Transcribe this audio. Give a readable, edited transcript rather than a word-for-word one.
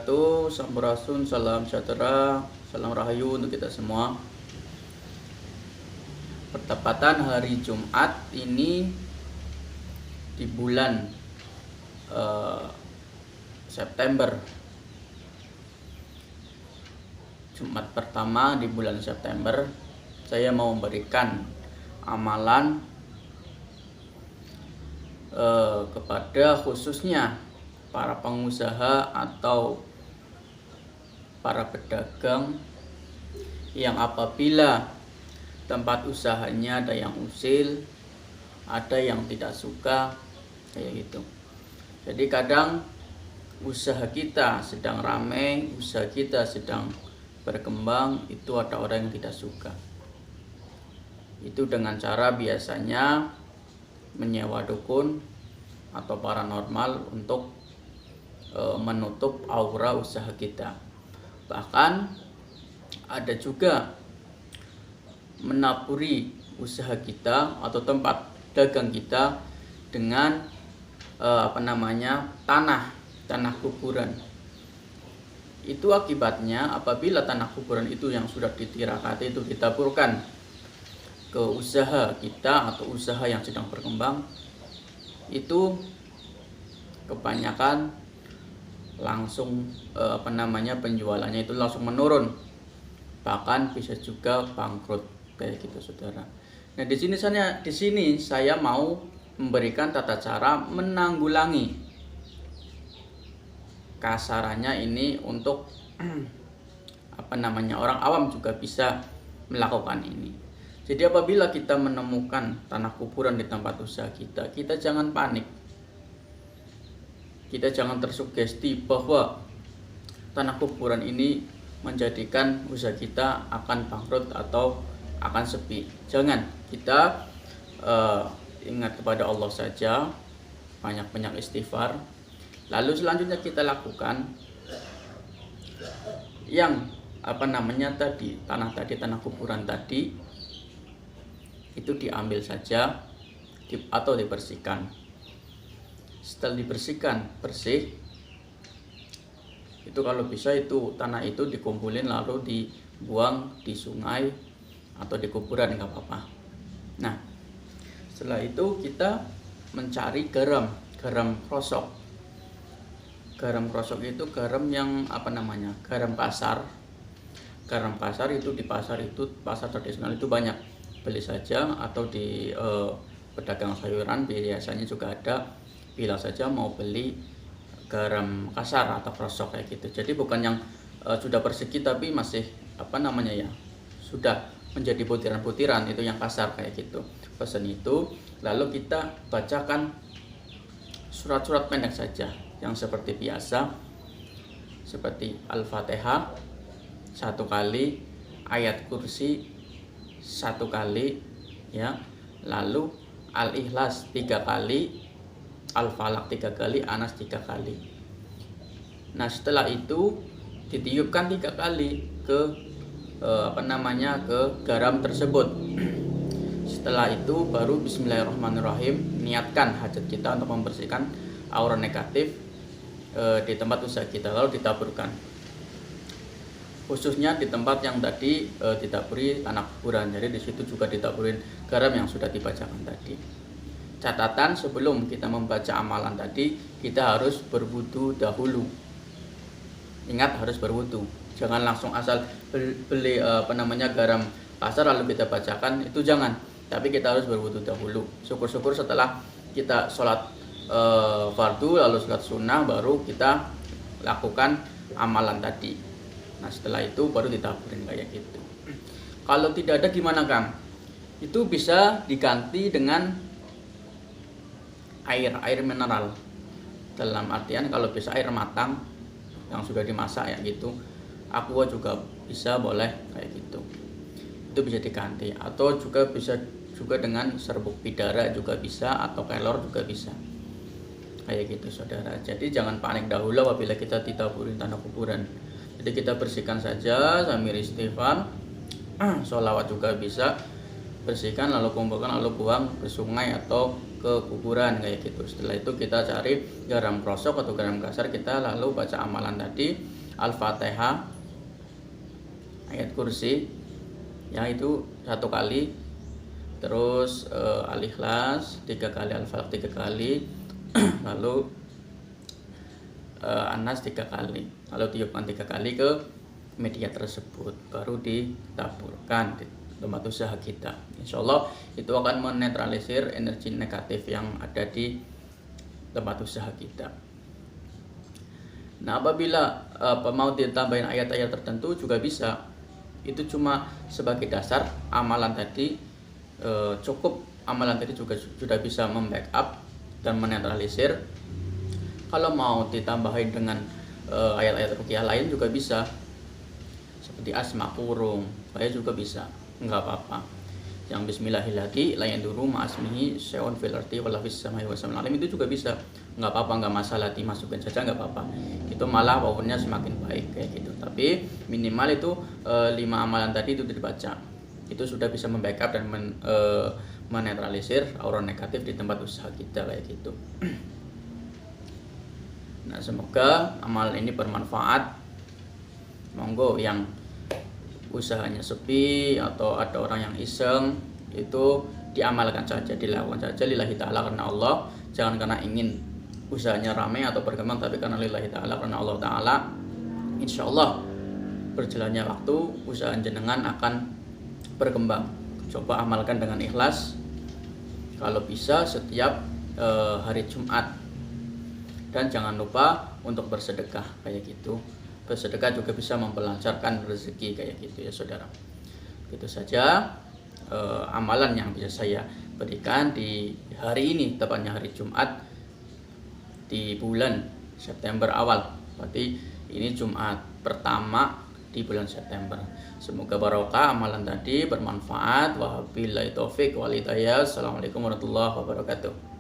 wabarakatuh. Sampurasun, salam sejahtera, salam rahayu untuk kita semua. Bertepatan hari Jumat ini di bulan September. Jumat pertama di bulan September, saya mau memberikan amalan kepada khususnya para pengusaha atau para pedagang yang apabila tempat usahanya ada yang usil, ada yang tidak suka, kayak gitu. Jadi kadang usaha kita sedang ramai, usaha kita sedang berkembang, itu ada orang yang tidak suka. Itu dengan cara biasanya menyewa dukun atau paranormal untuk menutup aura usaha kita. Bahkan ada juga menapuri usaha kita atau tempat dagang kita dengan tanah kuburan. Itu akibatnya apabila tanah kuburan itu yang sudah ditirakati itu ditaburkan ke usaha kita atau usaha yang sedang berkembang, itu kebanyakan langsung penjualannya itu langsung menurun, bahkan bisa juga bangkrut kayak gitu, saudara. Nah, di sini saya mau memberikan tata cara menanggulangi kasarannya ini untuk orang awam juga bisa melakukan ini. Jadi apabila kita menemukan tanah kuburan di tempat usaha kita, kita jangan panik. Kita jangan tersugesti bahwa tanah kuburan ini menjadikan usaha kita akan bangkrut atau akan sepi. Jangan, kita ingat kepada Allah saja, banyak-banyak istighfar. Lalu selanjutnya kita lakukan yang tanah kuburan tadi itu diambil saja atau dibersihkan. Setelah dibersihkan bersih, itu kalau bisa itu tanah itu dikumpulin lalu dibuang di sungai atau di kuburan, nggak apa-apa. Nah, setelah itu kita mencari garam krosok. Garam krosok itu garam yang garam pasar. Garam pasar itu di pasar tradisional itu banyak, beli saja, atau di pedagang sayuran biasanya juga ada. Bila saja mau beli garam kasar atau krosok kayak gitu. Jadi bukan yang sudah persegi tapi masih sudah menjadi butiran-butiran, itu yang kasar kayak gitu. Pesan itu, lalu kita bacakan surat-surat pendek saja yang seperti biasa, seperti Al-Fatihah 1 kali, ayat kursi 1 kali, ya. Lalu Al-Ikhlas 3 kali, Al-Falaq 3 kali, Anas 3 kali. Nah, setelah itu ditiupkan 3 kali ke ke garam tersebut. Setelah itu baru bismillahirrahmanirrahim, niatkan hajat kita untuk membersihkan aura negatif di tempat usaha kita, lalu ditaburkan. Khususnya di tempat yang tadi ditaburi tanah kuburan. Jadi di situ juga ditaburin garam yang sudah dibacakan tadi. Catatan, sebelum kita membaca amalan tadi, kita harus berwudu dahulu. Ingat, harus berwudu. Jangan langsung asal beli garam pasar lalu kita bacakan, itu jangan. Tapi kita harus berwudu dahulu. Syukur-syukur setelah kita sholat fardu lalu sholat sunnah baru kita lakukan amalan tadi. Nah, setelah itu baru ditaburin kayak gitu. Kalau tidak ada gimana, Kang? Itu bisa diganti dengan air mineral. Dalam artian kalau bisa air matang yang sudah dimasak ya gitu. Aqua juga bisa, boleh kayak gitu. Itu bisa diganti, atau juga bisa juga dengan serbuk bidara juga bisa, atau kelor juga bisa. Kayak gitu, saudara. Jadi jangan panik dahulu apabila kita ditaburin tanah kuburan. Jadi kita bersihkan saja sambil istighfar, sholawat juga bisa. bersihkan lalu kumpulkan lalu buang ke sungai atau ke kuburan kayak gitu. Setelah itu kita cari garam krosok atau garam kasar, kita lalu baca amalan tadi, Al-Fatihah, ayat kursi ya itu 1 kali, terus Al-Ikhlas 3 kali, Al-Falaq 3 kali, lalu An-Nas 3 kali, lalu tiupkan 3 kali ke media tersebut, baru ditaburkan di tempat usaha kita. Insya Allah itu akan menetralisir energi negatif yang ada di tempat usaha kita. Nah, apabila mau ditambahin ayat-ayat tertentu juga bisa. Itu cuma sebagai dasar amalan tadi, cukup amalan tadi juga sudah bisa membackup dan menetralisir. Kalau mau ditambahin dengan ayat-ayat ruqyah lain juga bisa, seperti asma kurung, saya juga bisa, nggak apa-apa. Yang bismillahirrahmanirrahim la yanduru ma'asmihi syai'un fil ardi wala fis samai wa samil alim, itu juga bisa, nggak apa-apa, nggak masalah, dimasukin saja nggak apa-apa. Itu malah powernya semakin baik kayak gitu. Tapi minimal itu 5 amalan tadi itu dibaca, itu sudah bisa membackup dan menetralisir aura negatif di tempat usaha kita kayak gitu. Nah, semoga amalan ini bermanfaat. Monggo yang usahanya sepi atau ada orang yang iseng, itu diamalkan saja, dilakukan saja lillahi ta'ala, karena Allah. Jangan karena ingin usahanya ramai atau berkembang, tapi karena lillahi ta'ala, karena Allah ta'ala. Insya Allah berjalannya waktu usaha jenengan akan berkembang. Coba amalkan dengan ikhlas, kalau bisa setiap hari Jumat. Dan jangan lupa untuk bersedekah kayak gitu. Bersedekah juga bisa memperlancarkan rezeki kayak gitu ya saudara. Itu saja amalan yang bisa saya berikan di hari ini, tepatnya hari Jumat di bulan September awal. Berarti ini Jumat pertama di bulan September. Semoga barokah amalan tadi, bermanfaat. Wabillahi taufik wal hidayah. Assalamualaikum warahmatullahi wabarakatuh.